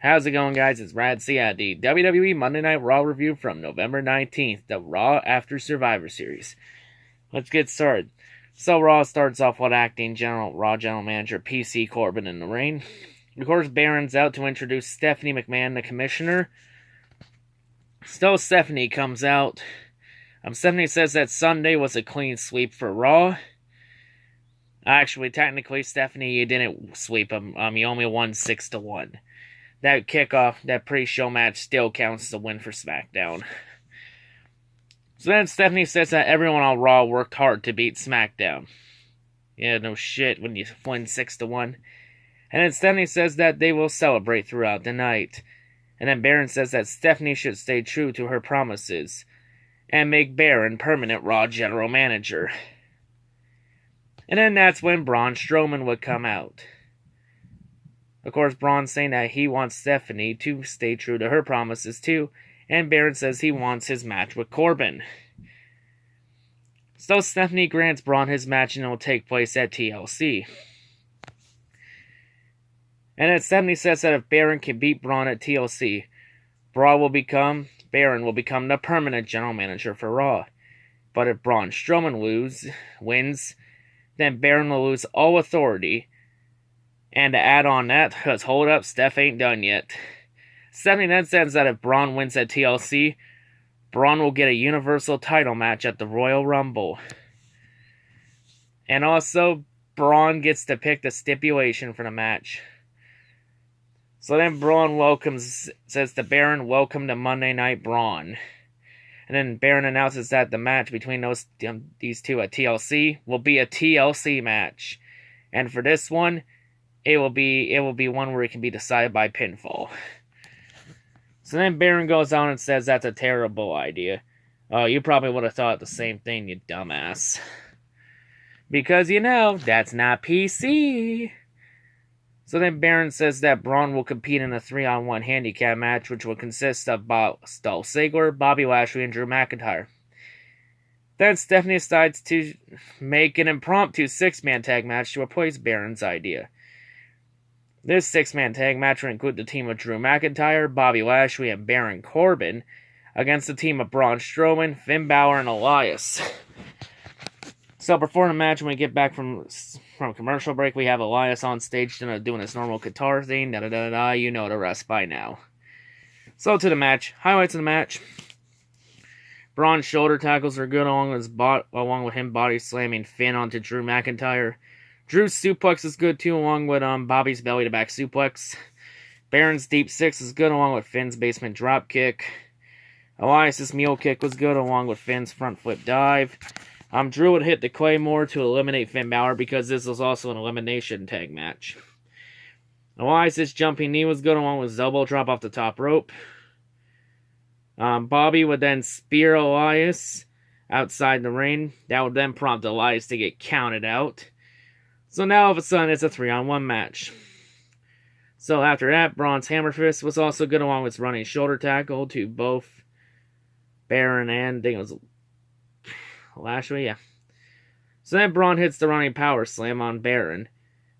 How's it going, guys? It's Rad C at the WWE Monday Night Raw review from November 19th, the Raw After Survivor Series. Let's get started. So Raw starts off with acting Raw General Manager PC Corbin in the ring. Of course, Baron's out to introduce Stephanie McMahon, the commissioner. Still, Stephanie comes out. Stephanie says that Sunday was a clean sweep for Raw. Actually, technically, Stephanie, you didn't sweep him. You only won 6-1. That kickoff, that pre-show match still counts as a win for SmackDown. So then Stephanie says that everyone on Raw worked hard to beat SmackDown. Yeah, no shit when you win 6-1. And then Stephanie says that they will celebrate throughout the night. And then Baron says that Stephanie should stay true to her promises and make Baron permanent Raw General Manager. And then that's when Braun Strowman would come out. Of course, Braun's saying that he wants Stephanie to stay true to her promises too, and Baron says he wants his match with Corbin. So Stephanie grants Braun his match and it will take place at TLC. And then Stephanie says that if Baron can beat Braun at TLC, Baron will become the permanent general manager for Raw. But if Braun Strowman wins, then Baron will lose all authority. And to add on that, because hold up, Steph ain't done yet. Stephanie then says that if Braun wins at TLC, Braun will get a Universal title match at the Royal Rumble. And also, Braun gets to pick the stipulation for the match. So then Braun says to Baron, welcome to Monday Night Braun. And then Baron announces that the match between these two at TLC will be a TLC match. And for this one, it will be one where it can be decided by pinfall. So then Baron goes on and says that's a terrible idea. Oh, you probably would have thought the same thing, you dumbass. Because, that's not PC. So then Baron says that Braun will compete in a 3-on-1 handicap match, which will consist of Dolph Ziggler, Bobby Lashley, and Drew McIntyre. Then Stephanie decides to make an impromptu 6-man tag match to replace Baron's idea. This 6-man tag match will include the team of Drew McIntyre, Bobby Lashley, and Baron Corbin against the team of Braun Strowman, Finn Balor, and Elias. So before the match, when we get back from commercial break, we have Elias on stage doing his normal guitar thing, you know the rest by now. So to the match. Highlights of the match. Braun's shoulder tackles are good along with him body slamming Finn onto Drew McIntyre. Drew's suplex is good too, along with Bobby's belly to back suplex. Baron's deep six is good, along with Finn's basement drop kick. Elias's mule kick was good, along with Finn's front flip dive. Drew would hit the Claymore to eliminate Finn Balor because this was also an elimination tag match. Elias's jumping knee was good, along with his elbow drop off the top rope. Bobby would then spear Elias outside the ring. That would then prompt Elias to get counted out. So now, all of a sudden, it's a 3-on-1 match. So after that, Braun's hammer fist was also good, along with his running shoulder tackle to both Baron and, I think it was Lashley, yeah. So then Braun hits the running power slam on Baron.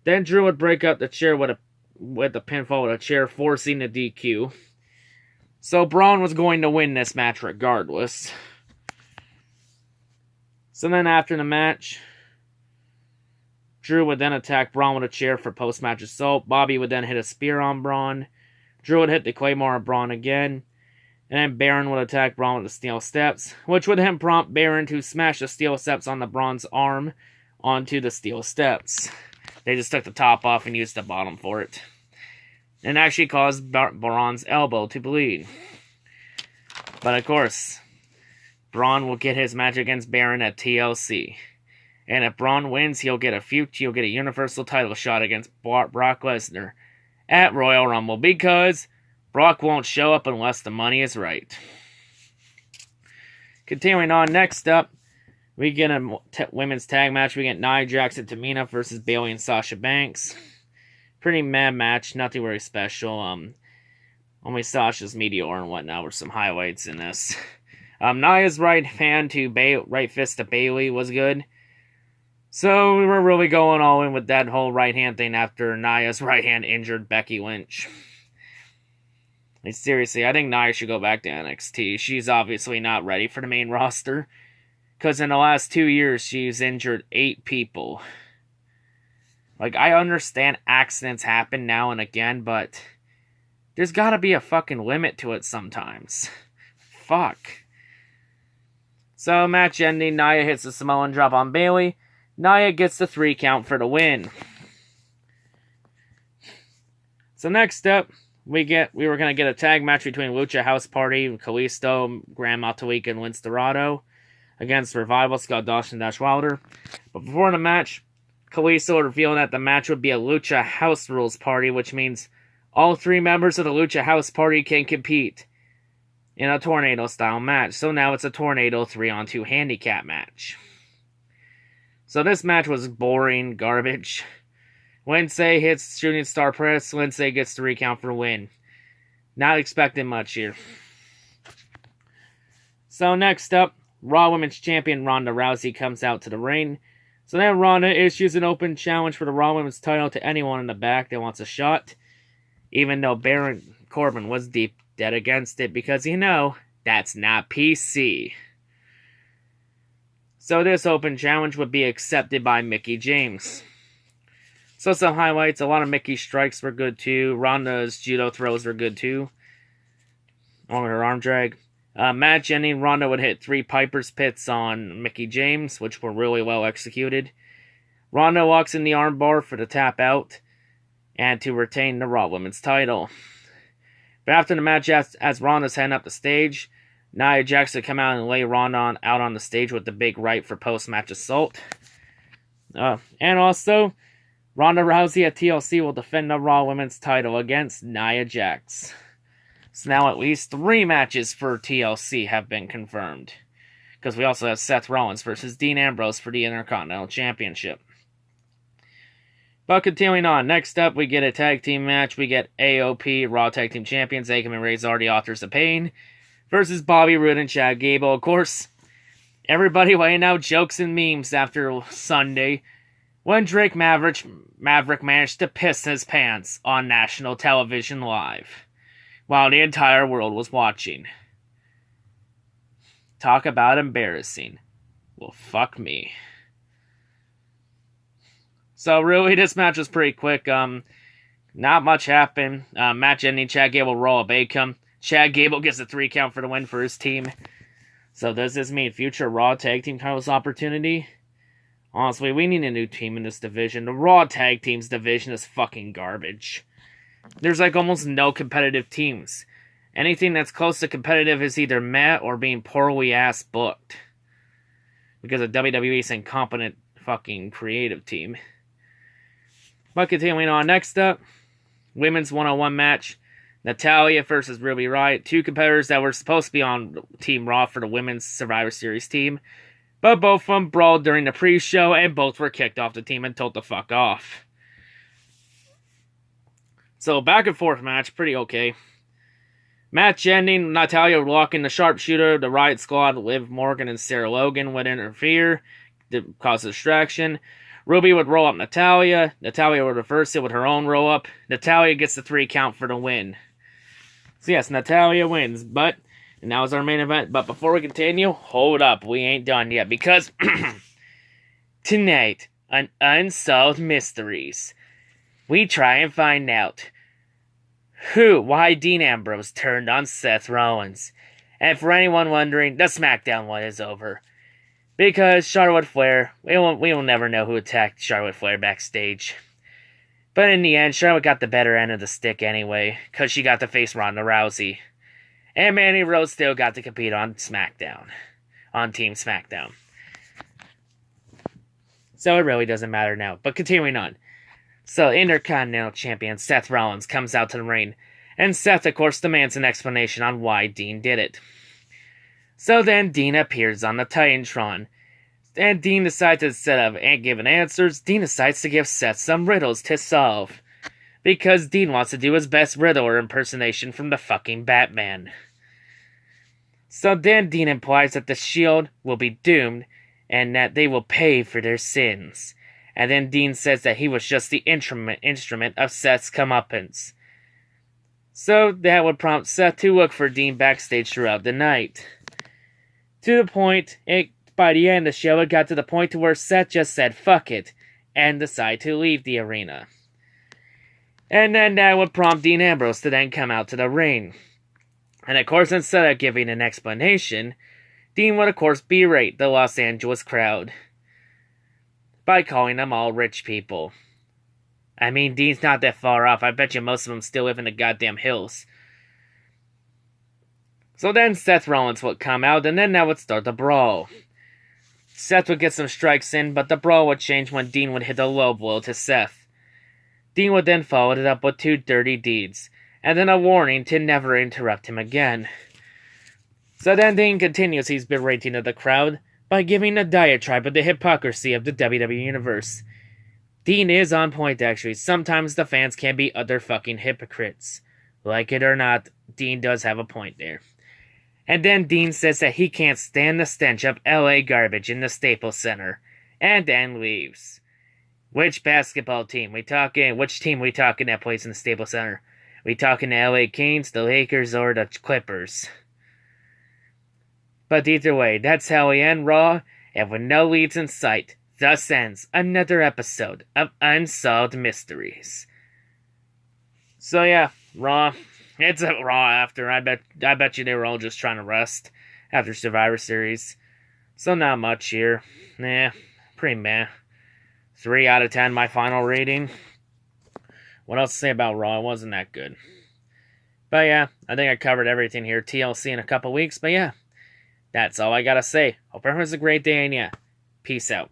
Then Drew would break up the chair with the pinfall with a chair, forcing the DQ. So Braun was going to win this match regardless. So then after the match, Drew would then attack Braun with a chair for post-match assault. Bobby would then hit a spear on Braun. Drew would hit the Claymore on Braun again. And then Baron would attack Braun with the steel steps, which would then prompt Baron to smash the steel steps on the Braun's arm onto the steel steps. They just took the top off and used the bottom for it. And actually caused Braun's elbow to bleed. But of course, Braun will get his match against Baron at TLC. And if Braun wins, he'll get a Universal title shot against Brock Lesnar at Royal Rumble, because Brock won't show up unless the money is right. Continuing on, next up, we get a women's tag match. We get Nia Jax and Tamina versus Bayley and Sasha Banks. Pretty mad match, nothing very special. Only Sasha's meteor and whatnot were some highlights in this. Nia's right fist to Bayley was good. So we were really going all in with that whole right hand thing after Nia's right hand injured Becky Lynch. Like, seriously, I think Nia should go back to NXT. She's obviously not ready for the main roster. Because in the last 2 years, she's injured 8 people. Like, I understand accidents happen now and again, but there's gotta be a fucking limit to it sometimes. Fuck. So, match ending, Nia hits a Samoan drop on Bayley. Nia gets the 3 count for the win. So next up, we were gonna get a tag match between Lucha House Party, Kalisto, Gran Metalik, and Lince Dorado against Revival, Scott Dawson, Dash Wilder. But before the match, Kalisto revealed that the match would be a Lucha House Rules party, which means all 3 members of the Lucha House Party can compete in a tornado-style match. So now it's a tornado 3-on-2 handicap match. So this match was boring garbage. Lindsay hits Shooting Star Press. Lindsay gets the recount for a win. Not expecting much here. So next up, Raw Women's Champion Ronda Rousey comes out to the ring. So then Ronda issues an open challenge for the Raw Women's title to anyone in the back that wants a shot. Even though Baron Corbin was dead against it because, that's not PC. So this open challenge would be accepted by Mickie James. So some highlights, a lot of Mickey's strikes were good too. Ronda's judo throws were good too, along with her arm drag. Match ending, Ronda would hit 3 Piper's Pits on Mickie James, which were really well executed. Ronda walks in the armbar for the tap out, and to retain the Raw Women's title. But after the match, as Ronda's heading up the stage, Nia Jax would come out and lay Ronda out on the stage with the big right for post-match assault. And also, Ronda Rousey at TLC will defend the Raw Women's title against Nia Jax. So now at least 3 matches for TLC have been confirmed. Because we also have Seth Rollins versus Dean Ambrose for the Intercontinental Championship. But continuing on, next up we get a tag team match. We get AOP, Raw Tag Team Champions, Akam and Razor, the Authors of Pain, versus Bobby Roode and Chad Gable. Of course, everybody laying out jokes and memes after Sunday, when Drake Maverick managed to piss his pants on national television live, while the entire world was watching. Talk about embarrassing. Well, fuck me. So really, this match was pretty quick. Not much happened. Match ending, Chad Gable roll up Akam. Chad Gable gets a 3 count for the win for his team. So does this mean future Raw Tag Team titles opportunity? Honestly, we need a new team in this division. The Raw Tag Teams division is fucking garbage. There's like almost no competitive teams. Anything that's close to competitive is either meh or being poorly ass booked. Because of WWE's incompetent fucking creative team. But continuing on, next up, women's 1-on-1 match. Natalya versus Ruby Riott. 2 competitors that were supposed to be on Team Raw for the Women's Survivor Series team. But both of them brawled during the pre-show, and both were kicked off the team and told to fuck off. So, back and forth match, pretty okay. Match ending, Natalya would walk in the sharpshooter. The Riott Squad, Liv Morgan and Sarah Logan, would interfere to cause a distraction. Ruby would roll up Natalya. Natalya would reverse it with her own roll up. Natalya gets the 3 count for the win. So yes, Natalya wins, and that was our main event. But before we continue, hold up, we ain't done yet, because tonight, on Unsolved Mysteries, we try and find out why Dean Ambrose turned on Seth Rollins. And for anyone wondering, the SmackDown one is over. Because Charlotte Flair, we will never know who attacked Charlotte Flair backstage. But in the end, Charlotte got the better end of the stick anyway, because she got to face Ronda Rousey. And Mandy Rose still got to compete on SmackDown. On Team SmackDown. So it really doesn't matter now. But continuing on. So, Intercontinental Champion Seth Rollins comes out to the ring. And Seth, of course, demands an explanation on why Dean did it. So then Dean appears on the Titantron. And Dean decides, instead of giving answers, Dean decides to give Seth some riddles to solve. Because Dean wants to do his best Riddler impersonation from the fucking Batman. So then Dean implies that the Shield will be doomed, and that they will pay for their sins. And then Dean says that he was just the instrument of Seth's comeuppance. So that would prompt Seth to look for Dean backstage throughout the night. To the point, by the end of the show, it got to the point to where Seth just said fuck it and decided to leave the arena. And then that would prompt Dean Ambrose to then come out to the ring. And of course, instead of giving an explanation, Dean would of course berate the Los Angeles crowd by calling them all rich people. I mean, Dean's not that far off. I bet you most of them still live in the goddamn hills. So then Seth Rollins would come out, and then that would start the brawl. Seth would get some strikes in, but the brawl would change when Dean would hit a low blow to Seth. Dean would then follow it up with 2 dirty deeds, and then a warning to never interrupt him again. So then Dean continues his berating of the crowd by giving a diatribe of the hypocrisy of the WWE Universe. Dean is on point, actually. Sometimes the fans can be utter fucking hypocrites. Like it or not, Dean does have a point there. And then Dean says that he can't stand the stench of LA garbage in the Staples Center. And then leaves. Which basketball team we talking? Which team we talking that plays in the Staples Center? We talking the LA Kings, the Lakers, or the Clippers? But either way, that's how we end Raw, and with no leads in sight, thus ends another episode of Unsolved Mysteries. So yeah, Raw. It's a Raw after. I bet you they were all just trying to rest after Survivor Series. So not much here. Pretty meh. 3 out of 10, my final rating. What else to say about Raw? It wasn't that good. But yeah, I think I covered everything here. TLC in a couple weeks. But yeah, that's all I gotta say. Hope everyone has a great day, and yeah, peace out.